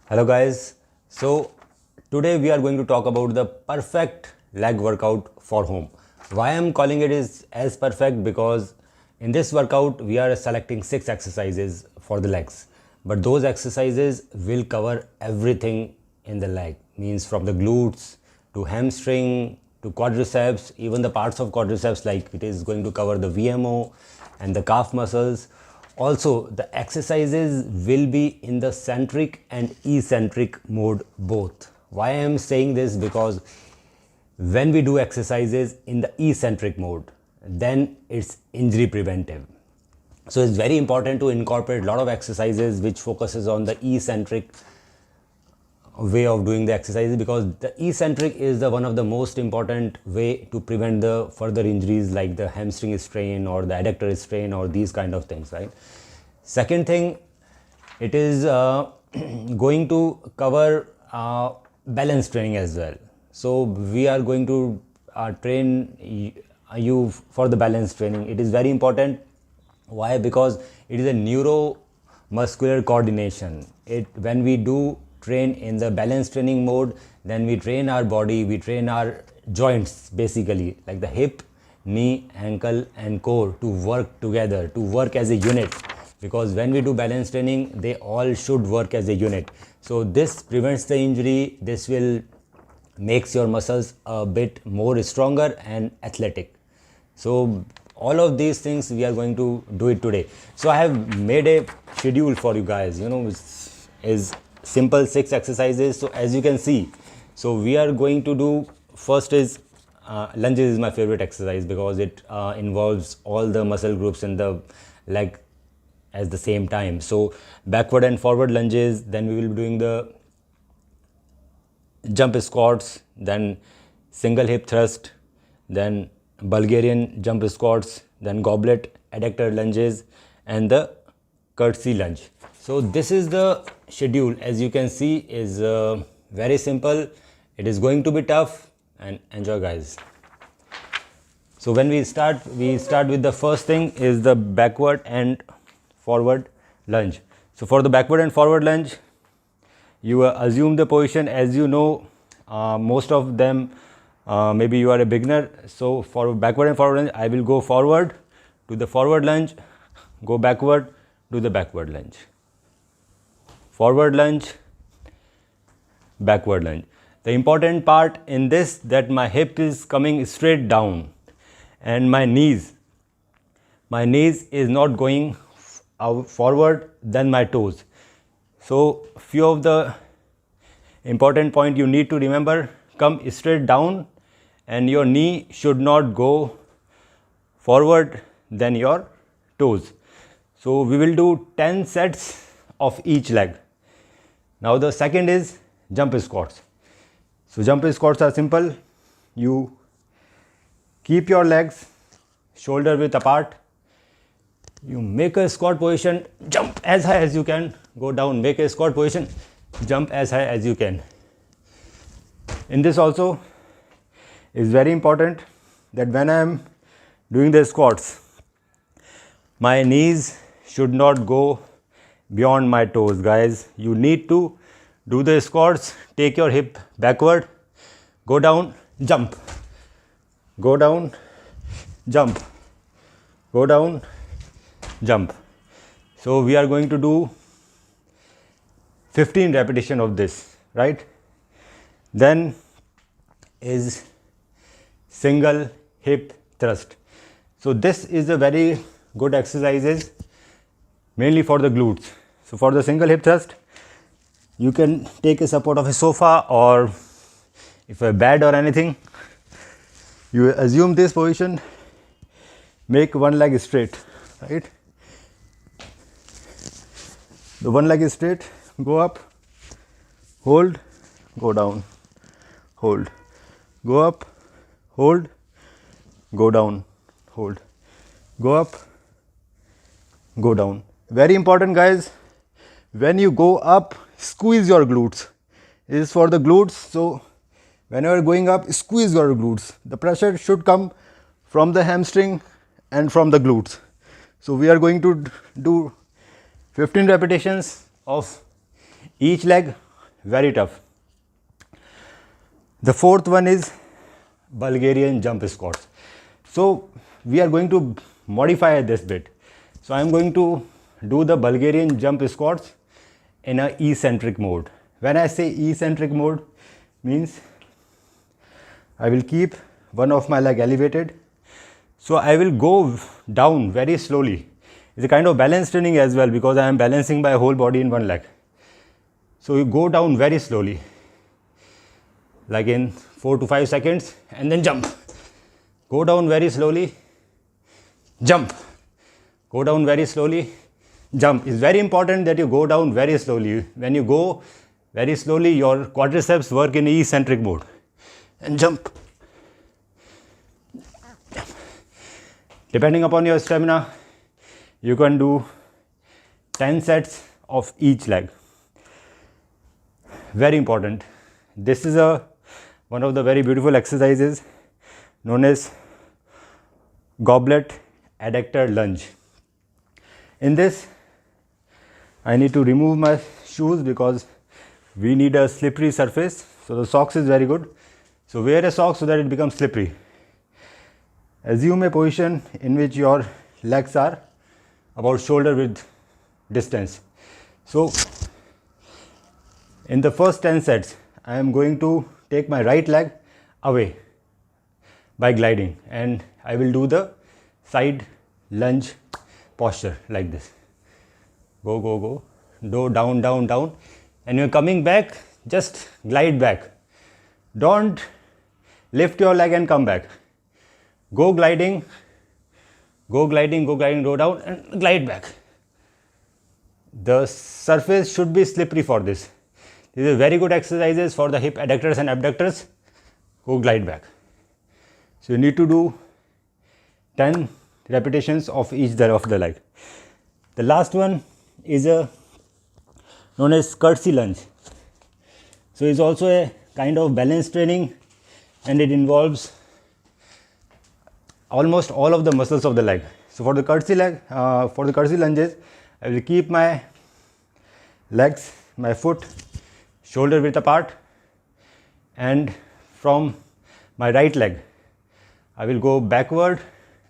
Hello guys, so today we are going to talk about the perfect leg workout for home. Why I am calling it is as perfect because in this workout we are selecting 6 exercises for the legs, but those exercises will cover everything in the leg, means from the glutes to hamstring to quadriceps, even the parts of quadriceps like it is going to cover the VMO and the calf muscles. Also, the exercises will be in the centric and eccentric mode both. Why I am saying this? Because when we do exercises in the eccentric mode, then it's injury preventive. So it's very important to incorporate a lot of exercises which focuses on the eccentric way of doing the exercises, because the eccentric is the one of the most important way to prevent the further injuries like the hamstring strain or the adductor strain or these kind of things, right? Second thing, it is going to cover balance training as well. So we are going to train you for the balance training. It is very important. Why? Because it is a neuromuscular coordination. When we do train in the balance training mode, then we train our body, we train our joints basically, like the hip, knee, ankle and core to work together, to work as a unit. Because when we do balance training, they all should work as a unit. So this prevents the injury. This will makes your muscles a bit more stronger and athletic. So all of these things we are going to do it today. So I have made a schedule for you guys, which is simple 6 exercises. So as you can see, so we are going to do, first is lunges is my favorite exercise because it involves all the muscle groups in the leg at the same time. So backward and forward lunges, then we will be doing the jump squats, then single hip thrust, then Bulgarian jump squats, then goblet, adductor lunges and the curtsy lunge. So this is the schedule. As you can see, is very simple. It is going to be tough, and enjoy guys. So when we start with the first thing is the backward and forward lunge. So for the backward and forward lunge, you assume the position. As you know, most of them, maybe you are a beginner. So for backward and forward lunge, I will go forward to the forward lunge, go backward to the backward lunge, forward lunge, backward lunge. The important part in this, that my hip is coming straight down and my knees is not going out forward than my toes. So few of the important point you need to remember: come straight down and your knee should not go forward than your toes. So we will do 10 sets of each leg. Now the second is jump squats. So jump squats are simple. You keep your legs shoulder width apart. You make a squat position, jump as high as you can, go down, make a squat position, jump as high as you can. In this also is very important that when I am doing the squats, my knees should not go beyond my toes, guys. You need to do the squats, take your hip backward, go down, jump, go down, jump, go down, jump. So we are going to do 15 repetition of this, right? Then is single hip thrust. So this is a very good exercises mainly for the glutes. So for the single hip thrust, you can take a support of a sofa or if a bed or anything. You assume this position, make one leg straight, right? The one leg is straight, go up, hold, go down, hold, go up, hold, go down, hold, go up, go down. Very important guys, when you go up, squeeze your glutes. It is for the glutes. So whenever going up, squeeze your glutes. The pressure should come from the hamstring and from the glutes. So we are going to do 15 repetitions of each leg, very tough. The fourth one is Bulgarian jump squats. So we are going to modify this bit. So I am going to do the Bulgarian jump squats in a eccentric mode. When I say eccentric mode, means I will keep one of my leg elevated. So I will go down very slowly. It's a kind of balance training as well, because I am balancing my whole body in one leg. So you go down very slowly, like in 4 to 5 seconds, and then jump. Go down very slowly, jump. Go down very slowly, jump. It's very important that you go down very slowly. When you go very slowly, your quadriceps work in eccentric mode. And jump. Depending upon your stamina, you can do 10 sets of each leg. Very important. This is one of the very beautiful exercises known as goblet adductor lunge. In this, I need to remove my shoes because we need a slippery surface. So the socks is very good. So wear a sock so that it becomes slippery. Assume a position in which your legs are about shoulder width distance. So in the first 10 sets, I am going to take my right leg away by gliding, and I will do the side lunge posture like this. Go, go, go, do down, down, down, and you're coming back, just glide back. Don't lift your leg and come back. Go gliding, go gliding, go gliding, go down and glide back. The surface should be slippery for this. These are very good exercises for the hip adductors and abductors. Go glide back. So you need to do 10 repetitions of each of the leg. The last one is known as curtsy lunge. So it's also a kind of balance training, and it involves almost all of the muscles of the leg. So for the curtsy lunges, I will keep my legs, my foot shoulder width apart, and from my right leg I will go backward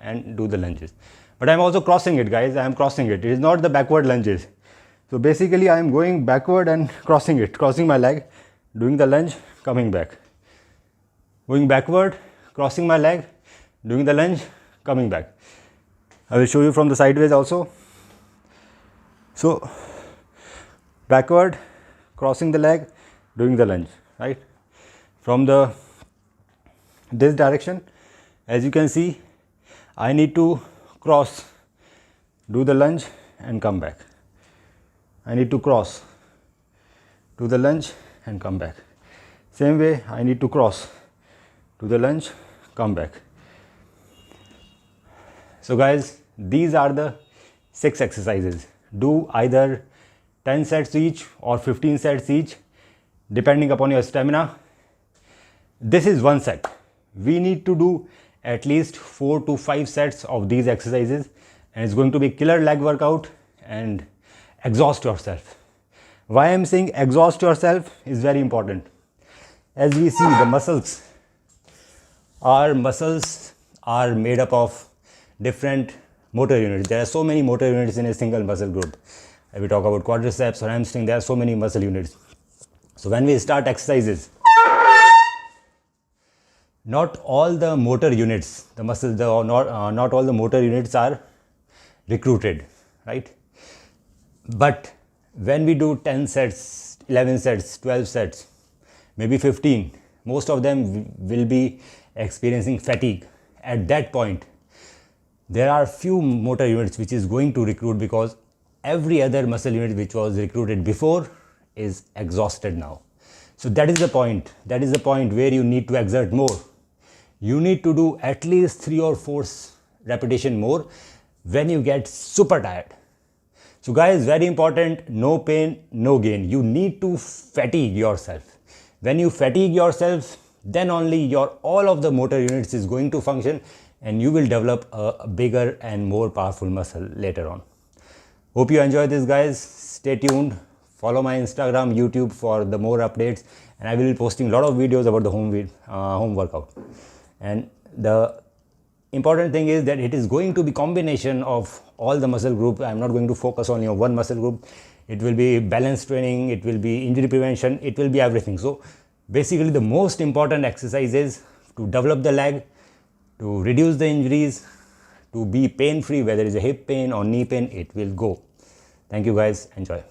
and do the lunges. But I am also crossing it, guys. I am crossing it. It is not the backward lunges. So basically I am going backward and crossing it, crossing my leg, doing the lunge, coming back. Going backward, crossing my leg, doing the lunge, coming back. I will show you from the sideways also. So backward, crossing the leg, doing the lunge, right? From this direction, as you can see, I need to cross, do the lunge and come back. I need to cross, do the lunge and come back. Same way, I need to cross, do the lunge, come back. So guys, these are the 6 exercises. Do either 10 sets each or 15 sets each, depending upon your stamina. This is one set. We need to do at least 4 to 5 sets of these exercises, and it's going to be killer leg workout and exhaust yourself. Why I am saying exhaust yourself is very important. As we see, the muscles are made up of different motor units. There are so many motor units in a single muscle group. If we talk about quadriceps or hamstring, there are so many muscle units. So when we start exercises, not all the motor units, not all the motor units are recruited, right? But when we do 10 sets, 11 sets, 12 sets, maybe 15, most of them will be experiencing fatigue. At that point, there are few motor units which is going to recruit, because every other muscle unit which was recruited before is exhausted now. So that is the point. That is the point where you need to exert more. You need to do at least 3 or 4 repetition more when you get super tired. So guys, very important, no pain, no gain. You need to fatigue yourself. When you fatigue yourself, then only all of the motor units is going to function, and you will develop a bigger and more powerful muscle later on. Hope you enjoy this, guys. Stay tuned Follow my Instagram, YouTube for the more updates, and I will be posting a lot of videos about the home workout. And the important thing is that it is going to be combination of all the muscle group. I'm not going to focus only on one muscle group. It will be balance training, it will be injury prevention, it will be everything. So basically the most important exercise is to develop the leg, to reduce the injuries, to be pain free, whether it's a hip pain or knee pain, it will go. Thank you guys, enjoy.